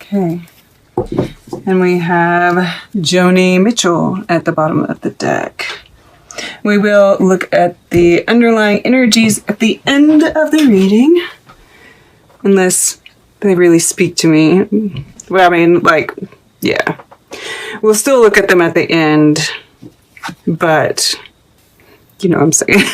Okay. And we have Joni Mitchell at the bottom of the deck. We will look at the underlying energies at the end of the reading. Unless they really speak to me. Well, I mean, like, yeah. We'll still look at them at the end. But, you know what I'm saying.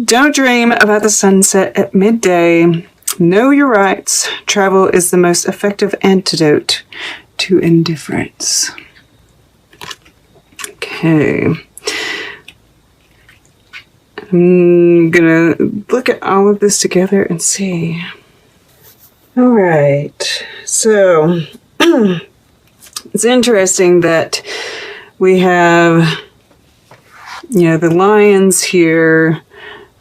Don't dream about the sunset at midday. Know your rights. Travel is the most effective antidote to indifference. Okay. I'm gonna look at all of this together and see. All right. So, it's interesting that we have, you know, the lions here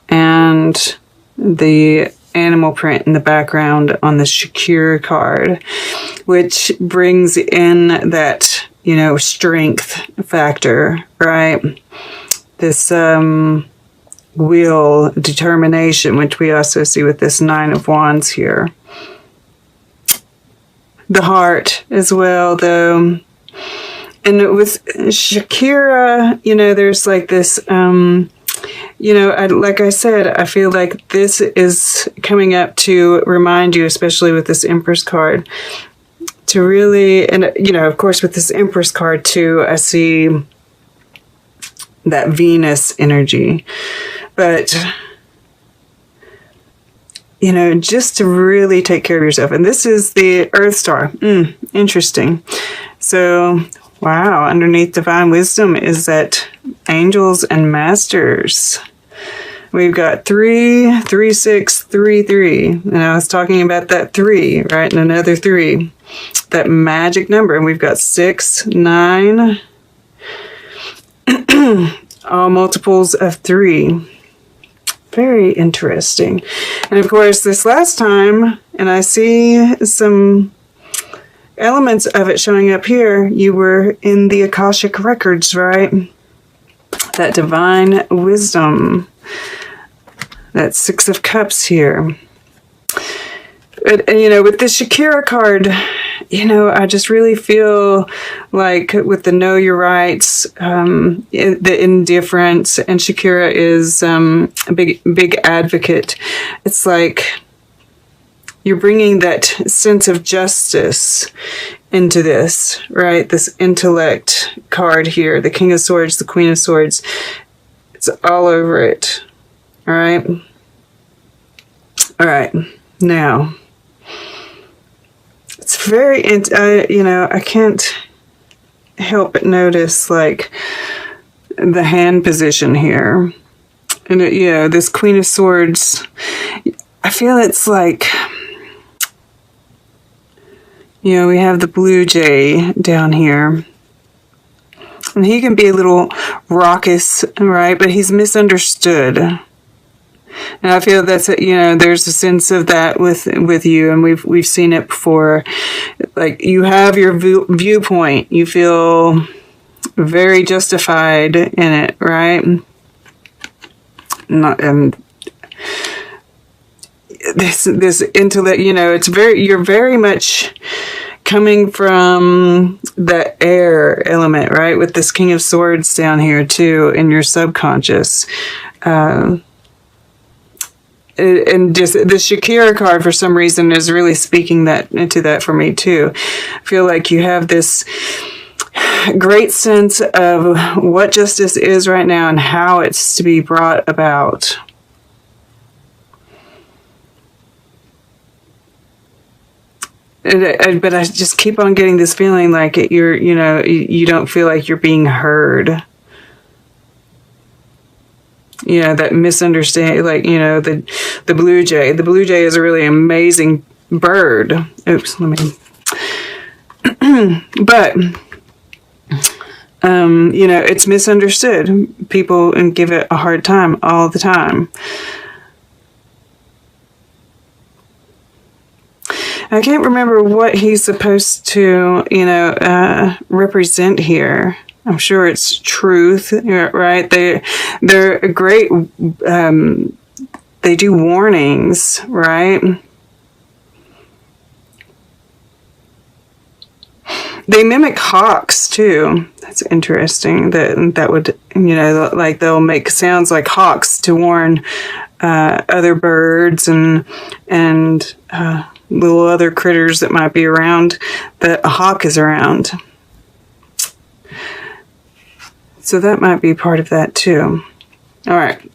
and the animal print in the background on the Shakira card, which brings in that, you know, strength factor, right? This will, determination, which we also see with this Nine of Wands here. The heart as well, though. And with Shakira, you know, there's like this, you know, like I said, I feel like this is coming up to remind you, especially with this Empress card, to really, and, you know, of course, with this Empress card too, I see that Venus energy. But, you know, just to really take care of yourself. And this is the Earth Star. Interesting. So, wow, underneath Divine Wisdom is that Angels and Masters. We've got 3, 3, 6, 3, 3. And I was talking about that 3, right? And another 3. That magic number. And we've got 6, 9. All multiples of 3. Very interesting. And of course, this last time, and I see some elements of it showing up here, you were in the Akashic Records, right? That Divine Wisdom. That 6 of Cups here. And, you know, with the Shakira card, you know, I just really feel like with the Know Your Rights, the indifference, and Shakira is a big advocate. It's like you're bringing that sense of justice into this, right? This intellect card here, the King of Swords, the Queen of Swords. It's all over it. All right. All right. Now, it's very, you know, I can't help but notice, like, the hand position here. And, you know, this Queen of Swords, I feel it's like, you know, we have the blue jay down here. And he can be a little raucous, right? But he's misunderstood. And I feel that's, you know, there's a sense of that with you, and we've seen it before. Like, you have your viewpoint. You feel very justified in it, right? Not this intellect, you know, you're very much coming from the air element, right? With this King of Swords down here too, in your subconscious. And just the Shakira card, for some reason, is really speaking into that for me too. I feel like you have this great sense of what justice is right now and how it's to be brought about. But I just keep on getting this feeling like you don't feel like you're being heard. You know, that misunderstanding, like, you know, the blue jay. The blue jay is a really amazing bird. Oops, let me. But, you know, it's misunderstood. People give it a hard time all the time. I can't remember what he's supposed to, you know, represent here. I'm sure it's truth, right? They're a great, they do warnings, right? They mimic hawks too. That's interesting. That would, like they'll make sounds like hawks to warn other birds and little other critters that might be around that a hawk is around. So that might be part of that too. All right.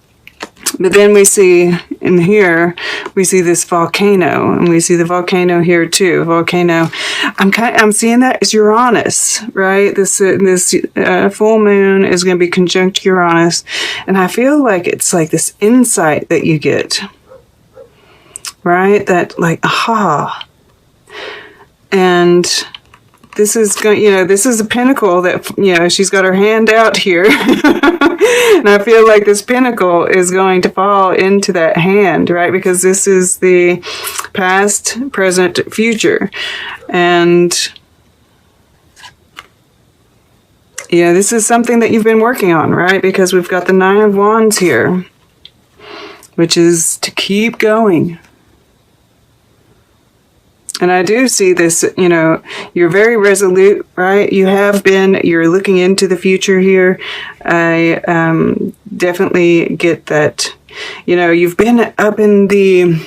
But then we see in here, we see this volcano, and we see the volcano here too. Volcano. I'm seeing that as Uranus, right? This full moon is going to be conjunct Uranus, and I feel like it's like this insight that you get, right? That like, aha, and this is going. This is a pinnacle that she's got her hand out here. And I feel like this pinnacle is going to fall into that hand, right? Because this is the past, present, future. And this is something that you've been working on, right? Because we've got the 9 of Wands here, which is to keep going. And I do see this, you're very resolute, right? You're looking into the future here. I definitely get that, you've been up in the,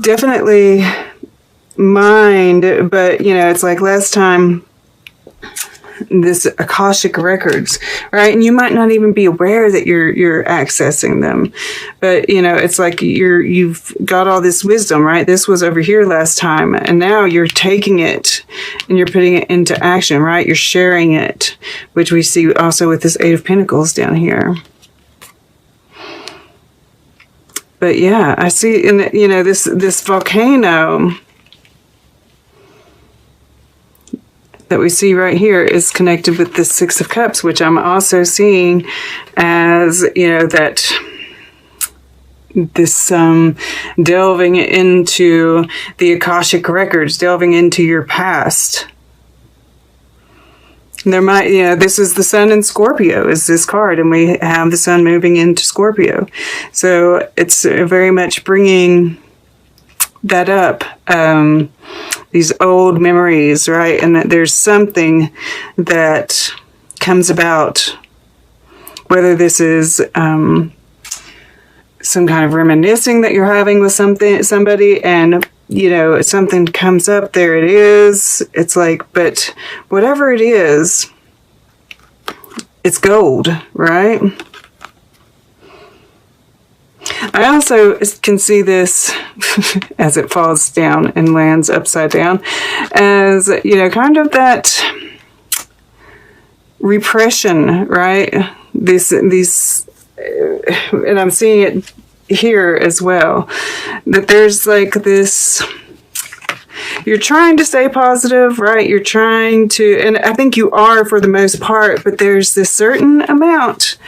definitely mind, but, it's like last time, this Akashic records, right? And you might not even be aware that you're accessing them, but it's like you've got all this wisdom, right? This was over here last time, and now you're taking it and you're putting it into action, right? You're sharing it, which we see also with this 8 of Pentacles down here. But yeah, I see in this volcano that we see right here is connected with the 6 of Cups, which I'm also seeing as, that this delving into the Akashic records, delving into your past. There might, this is the Sun in Scorpio is this card, and we have the Sun moving into Scorpio. So it's very much bringing that up, these old memories, right? And that there's something that comes about, whether this is some kind of reminiscing that you're having with somebody, and something comes up, there it is. It's like, but whatever it is, it's gold, right? I also can see this as it falls down and lands upside down as, kind of that repression, right? These, and I'm seeing it here as well, that there's like this, you're trying to stay positive, right? You're trying to, and I think you are for the most part, but there's this certain amount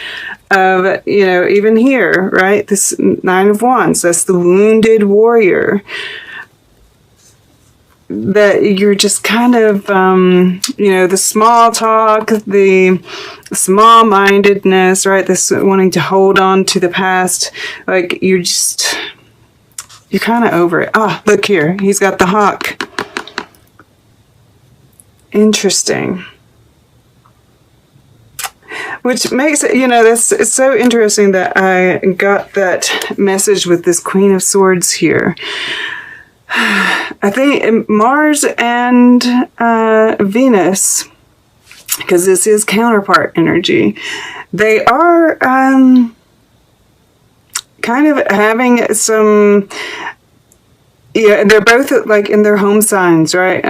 of, even here, right? This 9 of Wands, that's the wounded warrior. That you're just kind of, the small talk, the small-mindedness, right? This wanting to hold on to the past. Like, you're kind of over it. Ah, look here. He's got the hawk. Interesting. Which makes it, it's so interesting that I got that message with this Queen of Swords here. I think Mars and Venus, because this is counterpart energy, they are kind of having some, they're both like in their home signs, right?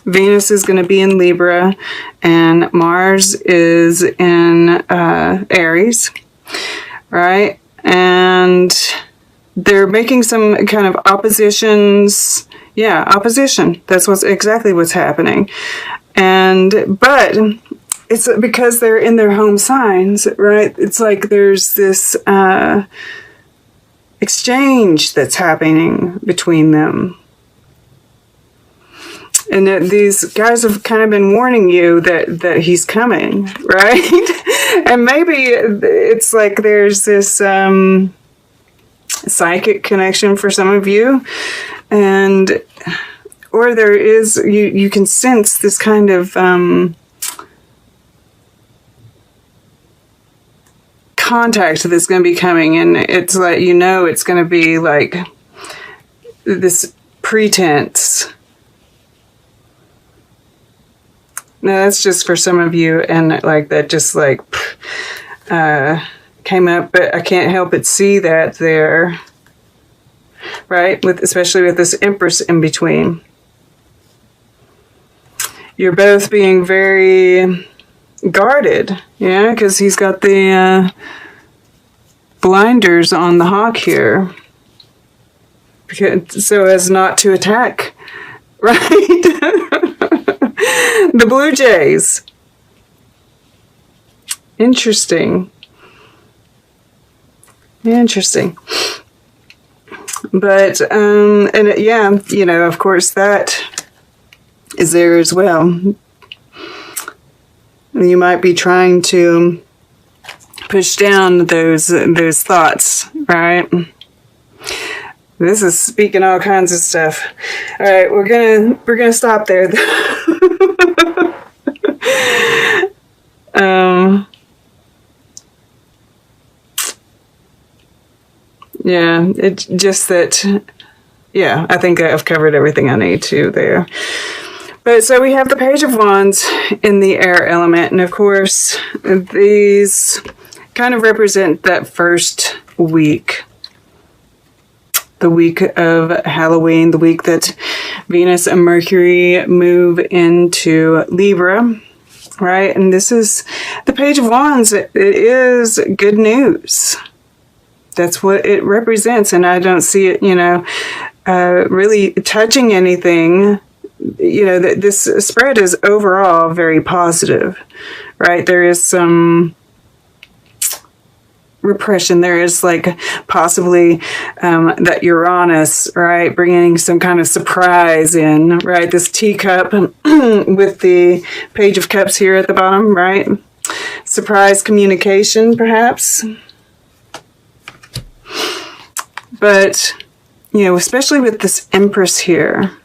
Venus is going to be in Libra, and Mars is in Aries, right? And they're making some kind of oppositions. Yeah, opposition. That's exactly what's happening. But it's because they're in their home signs, right? It's like there's this exchange that's happening between them. And these guys have kind of been warning you that he's coming, right? And maybe it's like there's this psychic connection for some of you, or there is, you can sense this kind of contact that's going to be coming, and it's like, you know, it's going to be like this pretense. Now that's just for some of you, and like that just like came up, but I can't help but see that there, right? Especially with this Empress in between. You're both being very guarded, yeah, because he's got the blinders on the hawk here, so as not to attack, right? The blue jays. Interesting. But and yeah, you know, of course that is there as well. You might be trying to push down those thoughts, right? This is speaking all kinds of stuff. All right, we're gonna stop there. Yeah, it's just that. Yeah, I think I've covered everything I need to there. But so we have the Page of Wands in the air element, and of course these kind of represent that first week. The week of Halloween, the week that Venus and Mercury move into Libra, right? And this is the Page of Wands. It is good news. That's what it represents, and I don't see it, you know, really touching anything. You know, this spread is overall very positive, right? There is some repression. There is like possibly that Uranus, right, bringing some kind of surprise in, right? This teacup with the Page of Cups here at the bottom, right? Surprise communication, perhaps. But, you know, especially with this Empress here,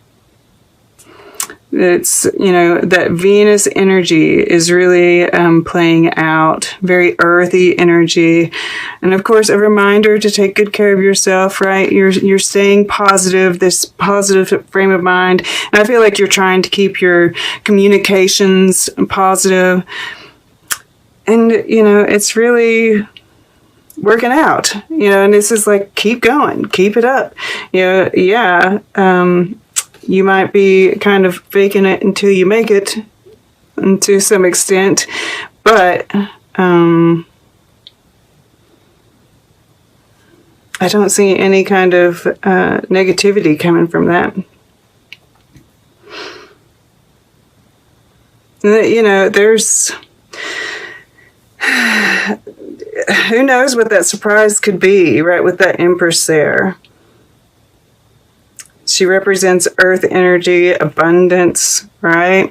it's, you know, that Venus energy is really playing out, very earthy energy. And of course, a reminder to take good care of yourself, right? You're staying positive, this positive frame of mind. And I feel like you're trying to keep your communications positive. And, you know, it's really working out, you know, and this is like, keep going, keep it up. You know, yeah, you might be kind of faking it until you make it, to some extent, but I don't see any kind of negativity coming from that. You know, there's who knows what that surprise could be, right, with that Empress there. She represents earth energy, abundance, right?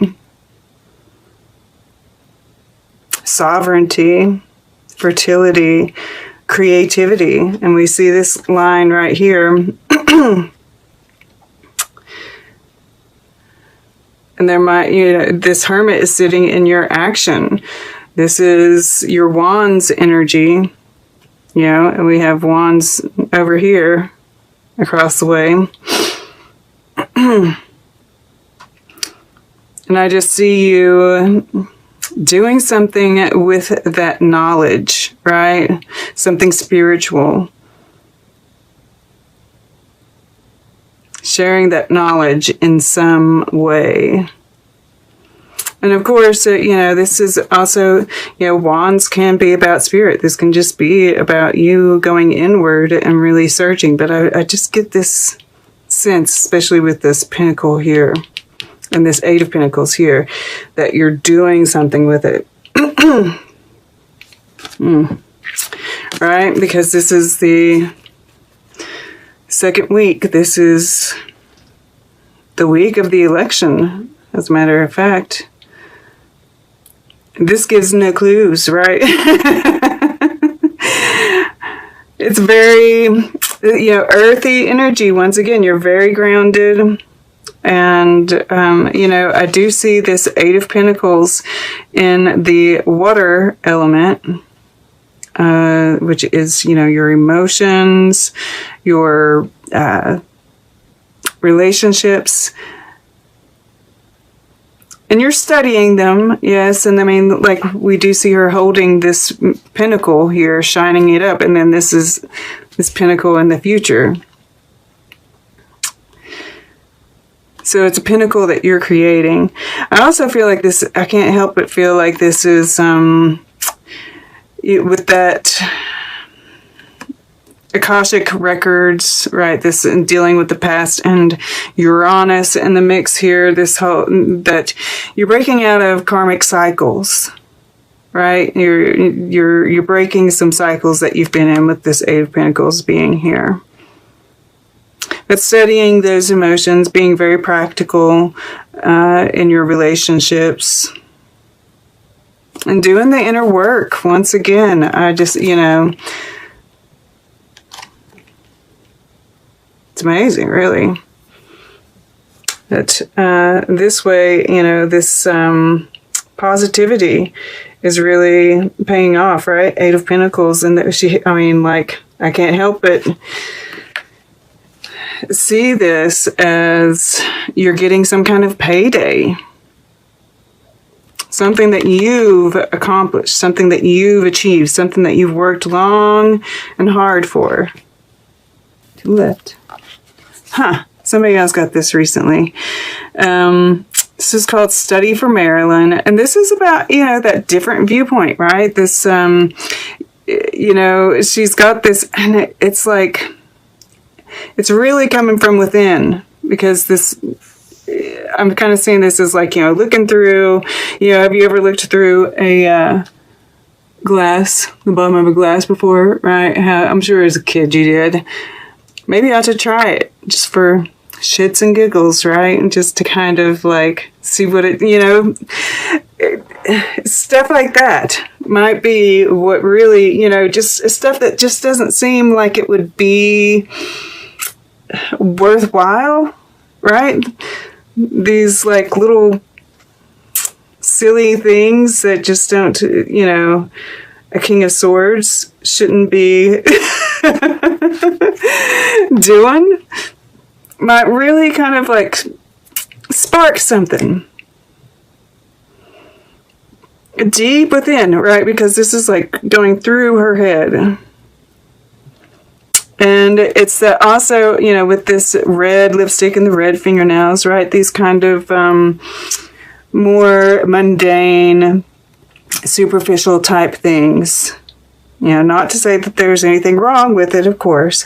Sovereignty, fertility, creativity. And we see this line right here. And there might, you know, this Hermit is sitting in your action. This is your Wands energy, you know, and we have Wands over here across the way. And I just see you doing something with that knowledge, right? Something spiritual. Sharing that knowledge in some way. And of course, you know, this is also, you know, Wands can be about spirit. This can just be about you going inward and really searching. But I just get this sense, especially with this Pentacle here and this Eight of Pentacles here, that you're doing something with it. Right? Because this is the second week. This is the week of the election, as a matter of fact. This gives no clues, right? It's very, you know, earthy energy. Once again, you're very grounded. And, you know, I do see this Eight of Pentacles in the water element, which is, you know, your emotions, your relationships. And you're studying them, yes. And I mean, like, we do see her holding this pentacle here, shining it up. And then this is this pentacle in the future. So it's a pinnacle that you're creating. I also feel like this, I can't help but feel like this is, with that Akashic records, right? This dealing with the past and Uranus in the mix here. This whole, that you're breaking out of karmic cycles, right? You're breaking some cycles that you've been in with this Eight of Pentacles being here. But studying those emotions, being very practical in your relationships, and doing the inner work. Once again, I just, you know, it's amazing, really. That this way, you know, this positivity is really paying off, right? Eight of Pentacles. And that she, I mean, like, I can't help but see this as you're getting some kind of payday. Something that you've accomplished, something that you've achieved, something that you've worked long and hard for. To the left. Huh. Somebody else got this recently. This is called Study for Marilyn. And this is about, you know, that different viewpoint, right? This, you know, she's got this, and it's like, it's really coming from within, because this, I'm kind of seeing this as like, you know, looking through, you know, have you ever looked through a glass, the bottom of a glass before, right? I'm sure as a kid you did. Maybe I ought to try it just for shits and giggles, right? And just to kind of like see what it, you know, stuff like that might be what really, you know, just stuff that just doesn't seem like it would be worthwhile, right? These like little silly things that just don't, you know, a King of Swords shouldn't be doing, might really kind of like spark something deep within, right? Because this is like going through her head. And it's that also, you know, with this red lipstick and the red fingernails, right? These kind of more mundane, superficial type things. You know, not to say that there's anything wrong with it, of course,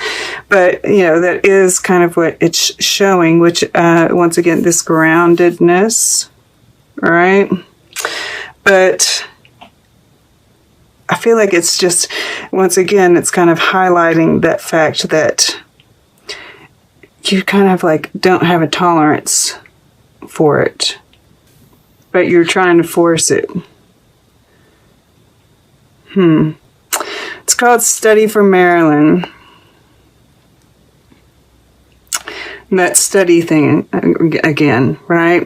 but, you know, that is kind of what it's showing, which, once again, this groundedness, right? But I feel like it's just, once again, it's kind of highlighting that fact that you kind of like don't have a tolerance for it, but you're trying to force it. It's called Study for Marilyn. That study thing again, right?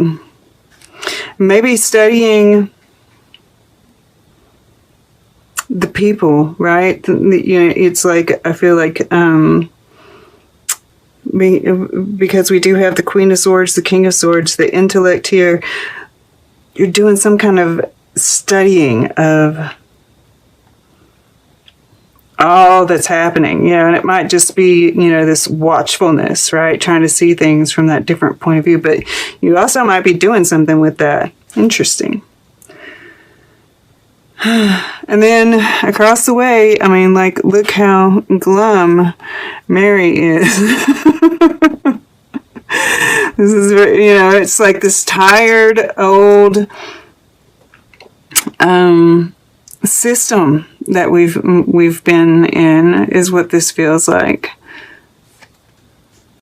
Maybe studying the people, right? You know, it's like, I feel like, because we do have the Queen of Swords, the King of Swords, the intellect here, you're doing some kind of studying of all that's happening, you know, and it might just be, you know, this watchfulness, right? Trying to see things from that different point of view, but you also might be doing something with that. Interesting. And then across the way, I mean, like, look how glum Mary is. This is, you know, it's like this tired, old system that we've been in is what this feels like.